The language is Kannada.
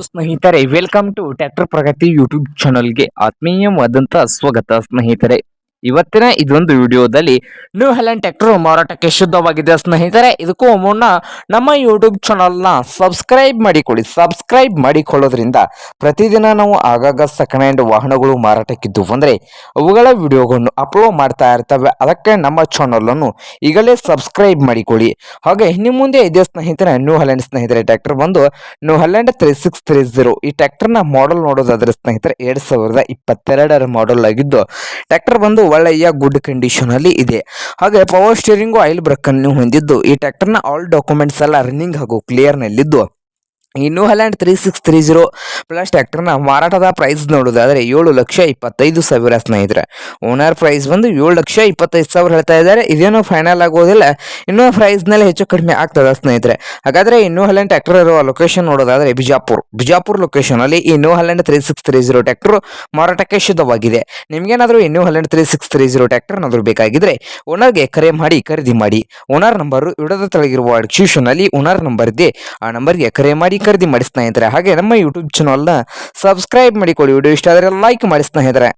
ಸ್ನೇಹಿತರೆ welcome to tractor Pragati YouTube ಚಾನಲ್ಗೆ ಆತ್ಮೀಯವಾದಂತಹ ಸ್ವಾಗತ ಸ್ನೇಹಿತರೆ. ಇವತ್ತಿನ ಇದೊಂದು ವಿಡಿಯೋದಲ್ಲಿ ನ್ಯೂ ಹ್ಯಾಲೆಂಡ್ ಟ್ರ್ಯಾಕ್ಟರ್ ಮಾರಾಟಕ್ಕೆ ಶುದ್ಧವಾಗಿದೆ ಸ್ನೇಹಿತರೆ. ಇದಕ್ಕೂ ಮುನ್ನ ನಮ್ಮ ಯೂಟ್ಯೂಬ್ ಚಾನಲ್ನ ಸಬ್ಸ್ಕ್ರೈಬ್ ಮಾಡಿಕೊಳ್ಳೋದ್ರಿಂದ ಪ್ರತಿದಿನ ನಾವು ಆಗಾಗ ಸೆಕೆಂಡ್ ಹ್ಯಾಂಡ್ ವಾಹನಗಳು ಮಾರಾಟಕ್ಕಿದ್ದು ಅಂದರೆ ಅವುಗಳ ವಿಡಿಯೋಗಳನ್ನು ಅಪ್ಲೋಡ್ ಮಾಡ್ತಾ ಇರ್ತವೆ. ಅದಕ್ಕೆ ನಮ್ಮ ಚಾನಲನ್ನು ಈಗಲೇ ಸಬ್ಸ್ಕ್ರೈಬ್ ಮಾಡಿಕೊಳ್ಳಿ. ಹಾಗೆ ಇನ್ನು ಮುಂದೆ ಇದೆ ಸ್ನೇಹಿತರೆ ನ್ಯೂ ಹ್ಯಾಲೆಂಡ್ ಸ್ನೇಹಿತರೆ ಟ್ರ್ಯಾಕ್ಟರ್ ಬಂದು ನ್ಯೂ ಹ್ಯಾಲೆಂಡ್ 3630. ಈ ಟ್ರ್ಯಾಕ್ಟರ್ನ ಮಾಡಲ್ ನೋಡೋದಾದ್ರೆ ಸ್ನೇಹಿತರೆ 2022 ಮಾಡಲ್ ಆಗಿದ್ದು ಟ್ರ್ಯಾಕ್ಟರ್ ಬಂದು ಒಳ್ಳೆಯ ಗುಡ್ ಕಂಡೀಷನ್ ಅಲ್ಲಿ ಇದೆ. ಹಾಗೆ ಪವರ್ ಸ್ಟೀರಿಂಗು ಆಯಿಲ್ ಬ್ರೇಕ್ ಅನ್ನು ಹೊಂದಿದ್ದು ಈ ಟ್ರ್ಯಾಕ್ಟರ್ನ ಆಲ್ ಡಾಕ್ಯುಮೆಂಟ್ಸ್ ಎಲ್ಲ ರನ್ನಿಂಗ್ ಹಾಗೂ ಕ್ಲಿಯರ್ ನಲ್ಲಿದ್ದು ಈ ನ್ಯೂ ಹ್ಯಾಲೆಂಡ್ 3630 ಪ್ಲಸ್ ಟ್ರ್ಯಾಕ್ಟರ್ನ ಮಾರಾಟದ ಪ್ರೈಸ್ ನೋಡೋದಾದ್ರೆ 7,25,000 ಸ್ನೇಹಿತರೆ. ಓನರ್ ಪ್ರೈಸ್ ಬಂದು 7,25,000 ಹೇಳ್ತಾ ಇದ್ದಾರೆ. ಇದೇನು ಫೈನಲ್ ಆಗೋದಿಲ್ಲ, ಇನ್ನೂ ಪ್ರೈಸ್ನಲ್ಲಿ ಹೆಚ್ಚು ಕಡಿಮೆ ಆಗ್ತದೆ ಸ್ನೇಹಿತರೆ. ಹಾಗಾದ್ರೆ ಈ ನ್ಯೂ ಹ್ಯಾಲೆಂಡ್ ಟ್ರ್ಯಾಕ್ಟರ್ ಇರುವ ಲೊಕೇಶನ್ ನೋಡೋದಾದ್ರೆ ಬಿಜಾಪುರ್ ಲೊಕೇಶನ್ ಅಲ್ಲಿ ಈ ನ್ಯೂ ಹ್ಯಾಲೆಂಡ್ 3630 ಟ್ರ್ಯಾಕ್ಟರ್ ಮಾರಾಟಕ್ಕೆ ಶುದ್ಧವಾಗಿದೆ. ನಿಮ್ಗೇನಾದ್ರೂ ಈ ನ್ಯೂ ಹ್ಯಾಲೆಂಡ್ 3630 ಟ್ರ್ಯಾಕ್ಟರ್ ಏನಾದರೂ ಬೇಕಾಗಿದ್ರೆ ಓನರ್ಗೆ ಕರೆ ಮಾಡಿ ಖರೀದಿ ಮಾಡಿ. ಓನರ್ ನಂಬರ್ ವಿಡಿಯೋದ ತೆಳಗಿರುವ ಡಿಸ್ಕ್ರಿಪ್ಷನ್ ಅಲ್ಲಿ ಓನರ್ ನಂಬರ್ ಇದೆ, ಆ ನಂಬರ್ಗೆ ಕರೆ ಮಾಡಿ ಖರೀದಿ ಮಾಡಿ ಸ್ನೇಹಿತರೆ. ಹಾಗೆ ನಮ್ಮ ಯೂಟ್ಯೂಬ್ ಚಾನಲ್ನ ಸಬ್ಸ್ಕ್ರೈಬ್ ಮಾಡಿಕೊಳ್ಳಿ. ವಿಡಿಯೋ ಇಷ್ಟ ಆದರೆ ಲೈಕ್ ಮಾಡಿ ಸ್ನೇಹಿತರೆ.